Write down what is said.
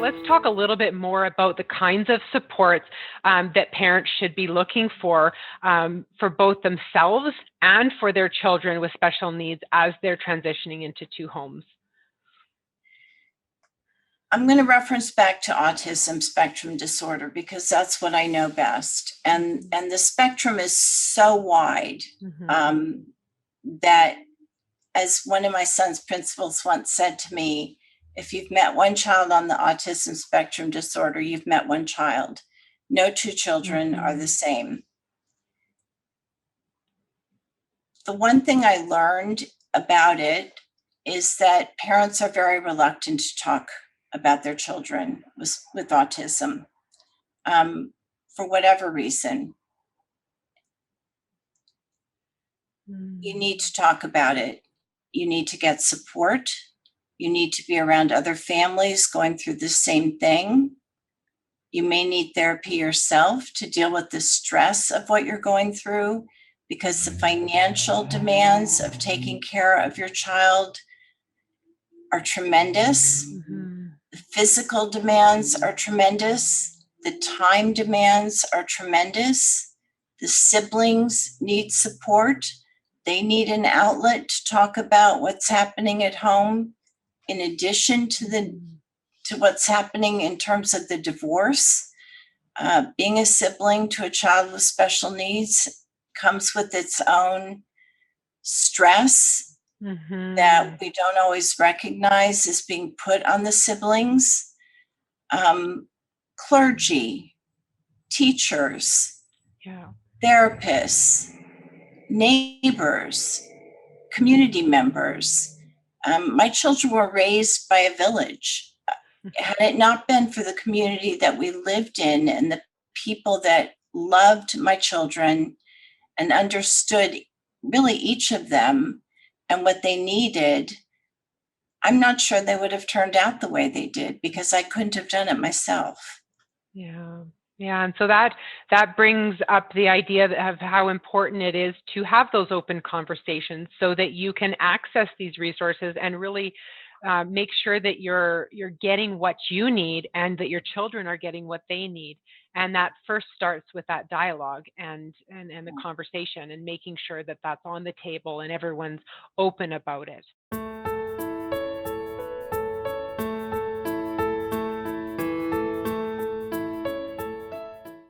let's talk a little bit more about the kinds of supports that parents should be looking for both themselves and for their children with special needs as they're transitioning into two homes. I'm going to reference back to autism spectrum disorder because that's what I know best. And the spectrum is so wide that, as one of my son's principals once said to me, if you've met one child on the autism spectrum disorder, you've met one child. No two children are the same. The one thing I learned about it is that parents are very reluctant to talk about their children with autism for whatever reason. You need to talk about it. You need to get support. You need to be around other families going through the same thing. You may need therapy yourself to deal with the stress of what you're going through, because the financial demands of taking care of your child are tremendous. The physical demands are tremendous. The time demands are tremendous. The siblings need support. They need an outlet to talk about what's happening at home, in addition to what's happening in terms of the divorce. Being a sibling to a child with special needs comes with its own stress that we don't always recognize as being put on the siblings. Clergy, teachers, therapists, neighbors, community members. My children were raised by a village. Had it not been for the community that we lived in and the people that loved my children and understood really each of them and what they needed, I'm not sure they would have turned out the way they did, because I couldn't have done it myself. Yeah. And so that brings up the idea of how important it is to have those open conversations so that you can access these resources and really make sure that you're getting what you need and that your children are getting what they need. And that first starts with that dialogue and the conversation, and making sure that that's on the table and everyone's open about it.